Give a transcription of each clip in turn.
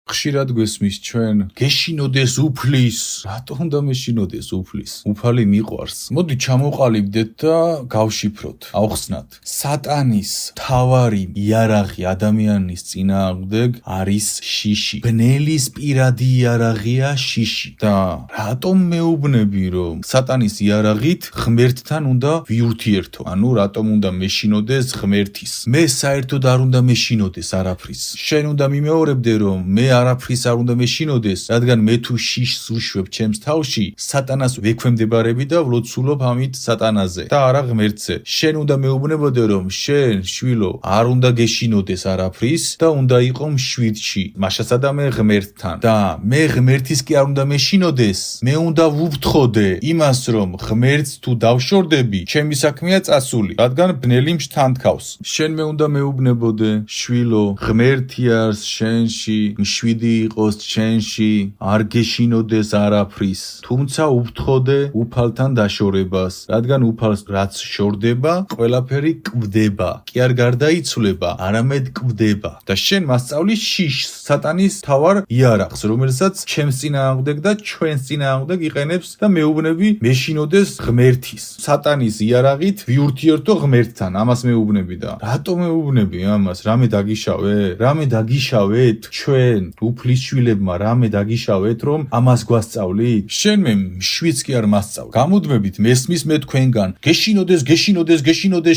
ხშირად გვესმის ჩვენ გეშინოდეს უფლის რატო უნდა მეშინოდეს უფლის უფალი მიყვარს მოდი ჩამოყალიბდეთ და გავშიფროთ ავხსნათ სატანის თავარი იარაღი ადამიანის წინააღმდეგ არის შიში ბნელის პირადი იარაღია შიში და რატომ მეუბნები რომ სატანის იარაღით ღმერთთან უნდა ვიურთიერთო ანუ რატომ უნდა მეშინოდეს ღმერთის მე საერთოდ არ უნდა მეშინოდეს არაფრის შენ უნდა მიმეორებდე რომ მე არაფრის არ უნდა მეშინოდეს რადგან მე თუ შიშს ვუშვებ ჩემს თავში სატანას ვექვემდებარები და ვლოცულობ ამით სატანაზე და არა ღმერთზე შენ უნდა მეუბნებოდე რომ შენ შვილო არ უნდა გეშინოდეს არაფრის და უნდა იყო მშვიდში მაშასადა მე ღმერთთან და მე ღმერთის კი არ უნდა მეშინოდეს მე უნდა ვუფრთხოდე იმას რომ ღმერთს თუ დავშორდები ჩემი საქმეა წასული რადგან ბნელი მშთანთქავს შენ მე უნდა მეუბნებოდე შვილო ღმერთი არის შენში მშვიდი იყოს შენში არ გეშინოდეს არაფრის თუმცა უფრთხოდე უფალთან დაშორებას რადგან უფალს რაც შორდება ყველაფერი კვდება კი არ გარდაიცვლება არამედ კვდება და შენ მასწავლი შიშს სატანის თავარ იარაღს რომელსაც ჩემს წინააღმდეგ და ჩვენს წინააღმდეგ იყენებს და მეუბნები მეშინოდეს ღმერთის სატანის იარაღით ვიურთიერთო ღმერთთან ამას მეუბნები და რატო მეუბნები ამას რამე დაგიშავეთ ჩვენ უფლის შვილებმა რამე დაგიშავეთ რომ ამას გვასწავლით შენ მე მშვიდს კი არ მასწავლ გამუდმებით მესმის მე თქვენგან გეშინოდეს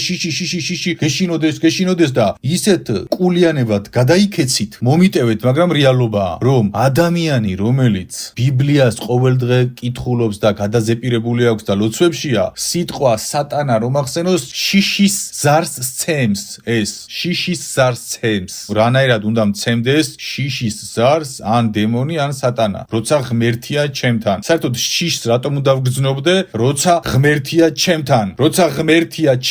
შიში გეშინოდეს და ისეთ კულიანებად გადაიქეცით მომიტევეთ მაგრამ რეალობაა რომ ადამიანი რომელიც ბიბლიას ყოველდღე კითხულობს და გადაზეპირებული აქვს და ლოცვებშია სიტყვა სატანა რომ ახსენოს შიშის ზარს სცემს ეს შიშის ზარს სცემს რანაირად უნდა მცემდეს შიშის ზარს ან დემონი ან სატანა როცა ღმერთია ჩემთან საერთოდ შიშს რატომ უნდა ვგრძნობდე როცა ღმერთია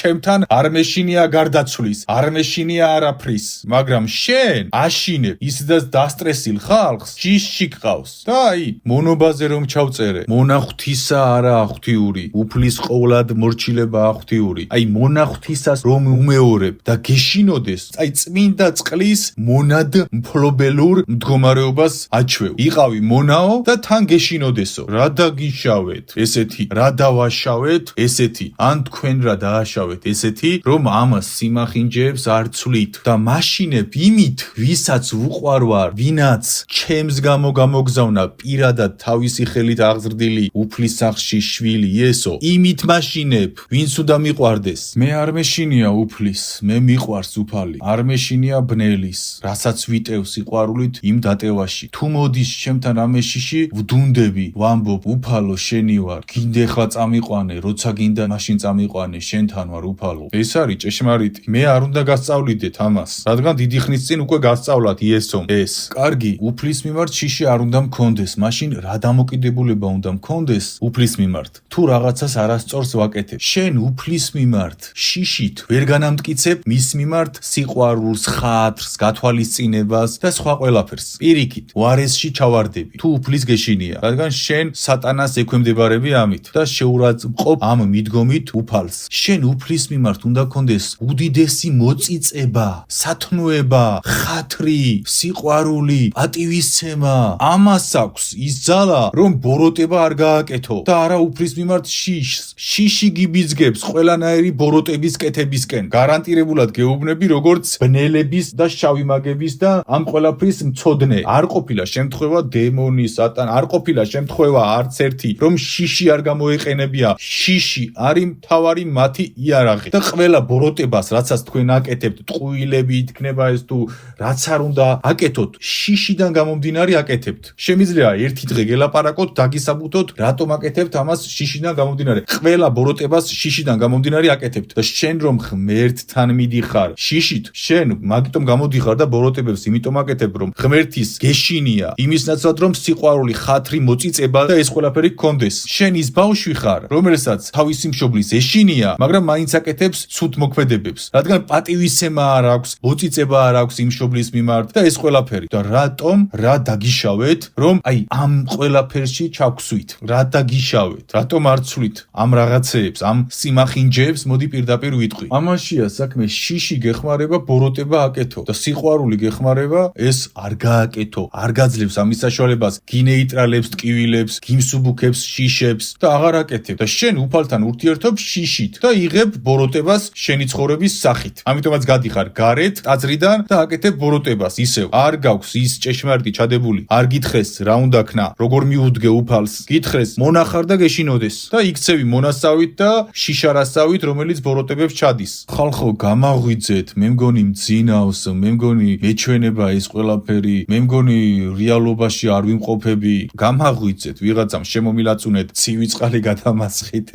ჩემთან არ მეშინია გარდაცვლის არ მეშინია არაფრის მაგრამ შენ აშინებ ისედაც დასტრესილ ხალხს შიშში გყავს და აი მონობაზე რომ ჩავწერე მონახვთისა არა ღვთიური უფლის ყოვლად მორჩილება ღვთიური აი მონახვთისას რომ უმეორებ და გეშინოდეს აი წმინდა წყლის მონად მფლობელურ მდგომარეობას აჩვევ იყავი მონაო და თან გეშინოდესო რა დაგიშავეთ ესეთი რა დავაშავეთ ესეთი ან თქვენ რა დააშავეთ ესეთი რომ ამას სიმახინჯეებს არ ცვლით და მაშინებ იმით ვისაც ვუყვარვარ ვინაც ჩემს გამო გამოგზავნა პირადად თავისი ხელით აღზრდილი უფლის სახში შვილი იესო იმით მაშინებ ვინც უნდა მიყვარდეს მე არ მეშინია უფლის მე მიყვარს უფალი არ მეშინია ბნელის რასაც ვიტევ სიყვარულით იმ დატევაში თუ მოდის ჩემთან ამეშიში ვდუნდები ვამბობ უფალო შენი ვარ გინდა ხლა წამიყვანე როცა გინდა მაშინ წამიყვანე შენთან ვარ უფალო ეს არის ჭეშმარიტი მე არ უნდა გასწავლიდეთ ამას რადგან დიდი ხნის წინ უკვე გასწავლათ იესომ ეს კარგი უფლის მიმართ შიში არ უნდა მქონდეს მაშინ რა დამოკიდებულება უნდა მქონდეს უფლის მიმართ თუ რაღაცას არასწორს ვაკეთებ შენ უფლის მიმართ შიშით ვერ განამტკიცებ მის მიმართ სიყვარულს ხატრს გათვალისწინებას და სხვა ყველაფერს პირიქით უარესში ჩავარდები თუ უფლის გეშინია რადგან შენ სატანას ექვემდებარები ამით და შეურაცხყოფ ამ მიდგომით უფალს შენ უფლის მიმართ უნდა გქონდეს უდიდესი მოწიწება სათნოება ხათრი სიყვარული პატივისცემა ამას აქვს ის ძალა რომ ბოროტება არ გააკეთო და არა უფლის მიმართ შიში გიბიძგებს ყველანაირი ბოროტების კეთებისკენ გარანტირებულად გეუბნები როგორც ბნელების და შავი მაგების და ამ ყველაფრის მცოდნე არ ყოფილა შემთხვევა დემონი სატანა არ ყოფილა შემთხვევა არც ერთი რომ შიში არ გამოეყენებია შიში არის მთავარი მათი იარაღი და ყველა ბოროტებას რაცაც თქვენ აკეთებთ ტყუილები იქნება ეს თუ რაც არ უნდა აკეთოთ შიშიდან გამომდინარე აკეთებთ შემიძლია ერთი დღე გელაპარაკოთ დაგისაბუთოთ რატომ აკეთებთ ამას შიშიდან გამომდინარე ყველა ბოროტებას შიშიდან გამომდინარე აკეთებთ და შენ რომ ღმერთთან მიდიხარ შიშით შენ მაგიტომ გამოდიხარ და ბოროტებებს იმიტომ აკეთებ რომ ღმერთის გეშინია იმის ნაცვლად რომ სიყვარული ხათრი მოწიწება და ეს ყველაფერი გქონდეს შენ ის ბავშვი ხარ რომელსაც თავისი მშობლის ეშინია მაგრამ მაინც აკეთებს ცუდ მოქმედებებს რადგან პატივისცემა არ აქვს მოწიწება არ აქვს იმ მშობლის მიმართ და ეს ყველაფერი და რატომ რა დაგიშავეთ რომ აი ამ ყველაფერში ჩაგსვით რა დაგიშავეთ რატომ არ ცვლით ამ რაღაცეებს ამ სიმახინჯეებს მოდი პირდაპირ ვიტყვი ამაშია საქმე შიში გეხმარება ბოროტება აკეთო და სიყვარული გეხმარება ეს არ დააკეთო, არ გაძლევს ამის საშუალებას, გინეიტრალებს, ტკივილებს, გიმსუბუქებს, შიშებს და აღარ აკეთებ და შენ უფალთან ურთიერთობ შიშით და იღებ ბოროტებას შენი ცხოვრების სახით. ამიტომაც გადიხარ გარეთ ტაძრიდან და აკეთებ ბოროტებას ისევ. არ გაქვს ის ჭეშმარიტი ჩადებული, არ გითხრეს რა უნდა ქნა, როგორ მიუდგე უფალს, გითხრეს მონახარ და გეშინოდეს და იქცევი მონასავით და შიშარასავით, რომელიც ბოროტებებს ჩადის. ხალხო, გამაღვიძეთ, მე მგონი მძინავს, მე მგონი მეჩვენება ეს ყველაფერი, მე მგონი რეალობაში არ ვიმყოფები. გამაღვიძეთ, ვიღაცამ შემომილაწუნეთ, ცივი წყალი გადამასხით.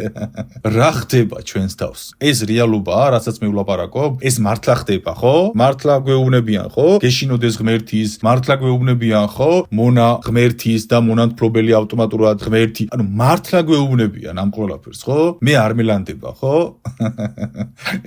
რა ხდება ჩვენს თავს? ეს რეალობაა, რასაც მე ვლაპარაკობ? ეს მართლა ხდება, ხო? მართლა გვეუბნებიან, ხო? გეშინოდეს ღმერთის, მართლა გვეუბნებიან, ხო? მონა ღმერთის და მონათმფლობელი ავტომატურად ღმერთი. ანუ მართლა გვეუბნებიან ამ ყველაფერს, ხო? მე არ მელანდება, ხო?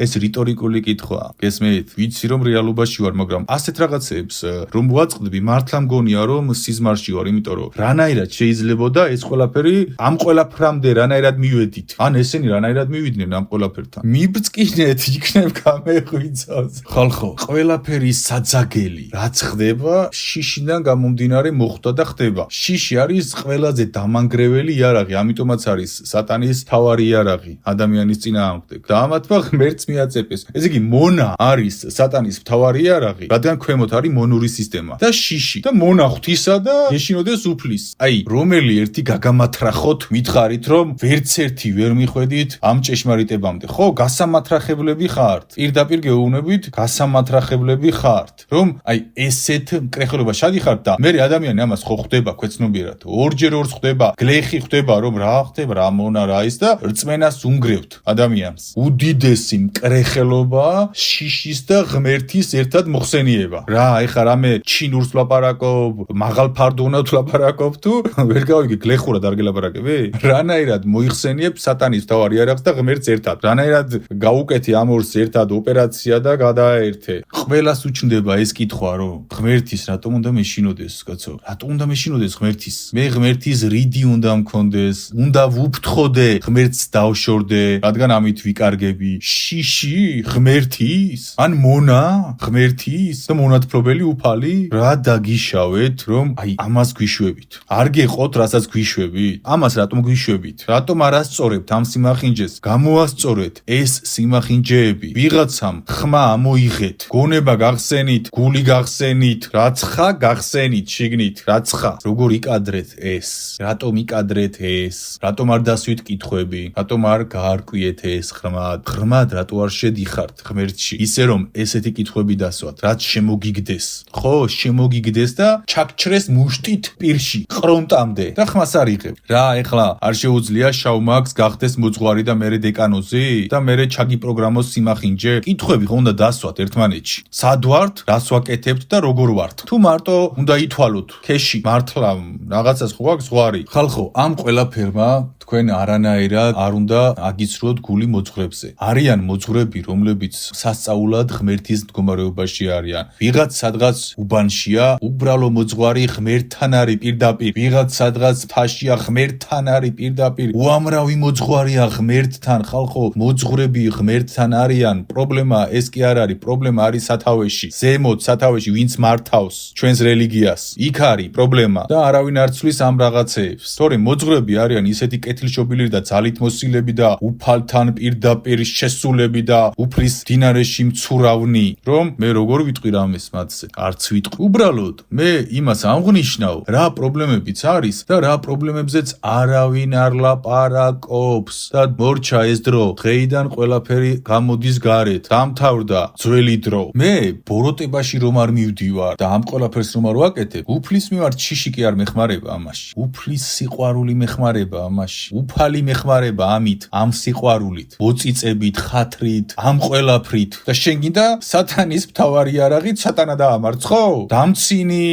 ეს რიტორიკული კითხვაა. გესმით? ვიცი რომ რეალობაში ვარ, მაგრამ ასეთ რაღაცებს რომ ვაწყდები, მართლა მგონია რომ სიზმარში ვარ, იმიტომ რომ რანაირად შეიძლებოდა ეს ყველაფერი ამ ყველაფრამდე რანაირად მივედით. ან ესენი რანაირად მივიდნენ ამ ყველაფერთან. მიბწკინეთ, იქნებ გამეღვიძოს. ხალხო, ყველაფერი საძაგელი, რაც ხდება, შიშიდან გამომდინარე მოხდა და ხდება. შიში არის ყველაზე დამანგრეველი იარაღი, ამიტომაც არის სატანის თავარი იარაღი ადამიანის წინააღმდეგ. და ამათმა ღმერთს მიაწეპეს. ესე იგი, მონა არის სატანის თავარი იარაღი, რადგან ქვემოთ არის მონური სისტემა და შიში და მონა ღვთისა და გეშინოდეს უფლის. აი, რომელი ერთი გაგამათრახოთ, მითხარით რომ ვერც ერთი ვერ მიხვედით ამ ჭეშმარიტებამდე. ხო, გასამათრახებლები ხართ. პირდაპირ გეუბნებით, გასამათრახებლები ხართ. რომ აი ესეთ მკრეხელობაში ადიხართ და მე ადამიანი ამას ხო ხვდება ქვეცნობიერად. ორჯერ ორს ხვდება, გლეხი ხვდება რომ რა ხდება, რა მონა რა ის და რწმენას უნგრევთ ადამიანს. უდიდესი მკრეხელობა შიშის და ღმერთის ერთად მოხსენიება. რა, ეხლა რამე ჩინურს ვლაპარაკობ, მაღალ ფარდონად ვლაპარაკობ თუ ვერ გავიგე გლეხურად არ გელაპარაკები? რანაირად მოიხსენიებ სატანის თავარი იარაღს და ღმერთს ერთად. რანაირად გაუკეთე ამ ორს ერთად ოპერაცია და გადააერთე. ყველას უჩნდება ეს კითხვა, რომ ღმერთის რატომ უნდა მეშინოდეს, კაცო? რატომ უნდა მეშინოდეს ღმერთის? მე ღმერთის რიდი უნდა მქონდეს, უნდა ვუფრთხოდე, ღმერთს დავშორდე, რადგან ამით ვიკარგები. შიში ღმერთის? ან მონა ღმერთის და მონათმფლობელი უფალი? რა დაგიშავეთ, რომ აი ამას გვიშვებით? არ გეყოთ, რასაც გვიშვებით? ამას რატომ გვიშვებით? რატომ არ ასწორებთ ამ სიმახინჯეს? გამოასწორეთ ეს სიმახინჯეები. ვიღაცამ ხმა ამოიღეთ, გონება გახსენით, გული გახსენით, რაცხა გახსენით შიგნით, რაცხა. როგორ იკადრეთ ეს? რატომ იკადრეთ ეს? რატომ არ დასვით კითხვები? რატომ არ გაარკვიეთ ეს ღრმად? ღრმად რატო არ შედიხართ ღმერთში? ისე რომ ესეთი კითხვები დასვათ, რაც შემოგიგდეს. ხო, შემოგიგდეს და ჩაგჩრეს მუშტით პირში, ყრონტამდე და ხმას არ იღებ. რა, ეხლა არ შეუძლია შავმაგს გახდეს მოძღვარი და მერე დეკანოზი და მერე ჩაგიპროგრამოს სიმახინჯე? კითხვები ხო უნდა დასვათ ერთმანეთში. სად ვართ, რას ვაკეთებთ და როგორ ვართ? თუ მარტო უნდა ითვალოთ ქეში, მართლა რაღაცას ხო აქვს ზღვარი? ხალხო, ამ ყველაფერმა თქვენ არანაირად არ უნდა აგიცრუოთ გული მოძღვრებზე. არიან მოძღვრები, რომლებიც სასწაულად ღმერთის მდგომარეობაში არიან. ვიღაც სადღაც უბანშია, უბრალო მოძღვარი ღმერთთან არის პირდაპირ. ვიღაც სადღაც მთაშია, ღმერთთან არის პირდაპირ. უამრავი მოძღვარია ღმერთთან, ხალხო, მოძღვრები ღმერთთან არიან. პრობლემა ეს კი არ არის, პრობლემა არის სათავეში. ზემოთ სათავეში ვინც მართავს ჩვენს რელიგიას. იქ არის პრობლემა და არავინ არ ცვლის ამ რაღაცეებს. თორემ მოძღვრები არიან ისეთი კეთილშობილი და ძალით მოსილები და უფალთან პირდაპირ შესულები და უფლის დინარეში მცურავნი, რომ მე როგორ ვიტყვი რამეს მათზე? არც ვიტყვი. უბრალოდ მე იმას ამღნიშნავ, რა პრობლემებიც არის და რა პრობლემებზეც არავინ არ ლაპარაკობს და მორჩა ეს დრო. დღეიდან ყველაფერი გამოდის გარეთ. დამთავრდა ძველი დრო. მე ბოროტებაში რომ არ მივდივარ და ამ ყველაფერს რომ არ ვაკეთებ, უფლის მიმართ შიში კი არ მეხმარება ამაში. უფლის სიყვარული მეხმარება ამაში. უფალი მეხმარება ამით, ამ სიყვარულით, მოწიწებით, ხათრით, ამ ყველაფრით. და შენ გინდა სატანის მთავარი იარაღით სატანა დაამარცხო? დამცინი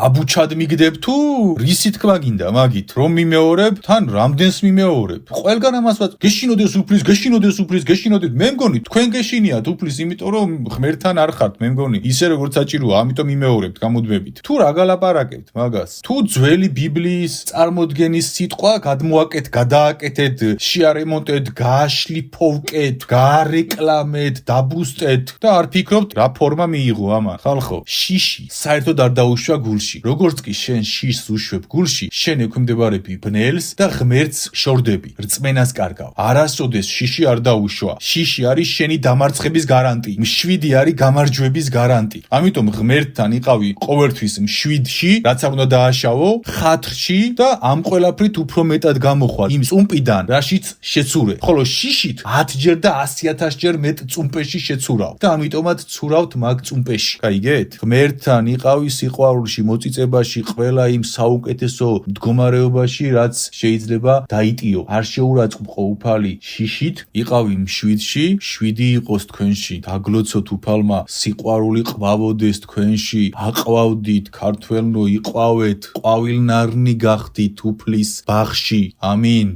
აბუჩად მიგდებ თუ რისი თქმა გინდა მაგით? რომ მიმეორებ, თან რამდენს მიმეორებ? ყველგან ამას ვაც გეშინოდეს უფლის, გეშინოდეს უფლის, გეშინოდეთ. მე მგონი თქვენ გეშინიათ უფლის, იმიტომ რომ ღმერთთან არ ხართ, მე მგონი ისე როგორც საჭიროა, ამიტომ მიმეორებთ გამუდმებით. თუ რა გალაპარაკებთ მაგას? თუ ძველი ბიბლიის წარმოდგენის სიტყვა გადმოაკეთ გადააკეთეთ, შეარემონტეთ, გააშლიფოვკეთ, გაარეკლამეთ, დაბუსტეთ და არ ფიქრობთ რა ფორმა მიიღო ამან. ხალხო, შიში საერთოდ არ დაუშვა გულში. როგორც კი შენ შიშს უშვებ გულში, შენ ექვემდებარები ბნელს და ღმერთს შორდები. რწმენას კარგავ. არასოდეს შიში არ დაუშვა. შიში არის შენი დამარცხების გარანტი. მშვიდი არის გამარჯვების გარანტი. ამიტომ ღმერთთან იყავი ყოველთვის მშვიდში, რაც არ უნდა დააშავო, ხატრში და ამ ყველაფრით უფრო მეტად გამოხვალ იმ წუმპიდან, რაშიც შეცურე. ხოლო შიშით 10-ჯერ და 100,000-ჯერ მეტ წუმპეში შეცურავ და ამიტომაც ცურავთ მაგ წუმპეში. გაიგეთ? ღმერთთან იყავი სიყვარულში, მოწიწებაში, ყველა იმ საუკეთესო მდგომარეობაში, რაც შეიძლება დაიტიო. არ შეურაცხმყო უფალი შიშით, იყავი მშვიდში, შვიდი იყოს თქვენში. დაგლოცოთ უფალმა, სიყვარული ყვავოდეს თქვენში, აყვავდით, ქართველნო, იყვავეთ, ყვავილნარნი გახდით უფლის ბაღში. ამინ.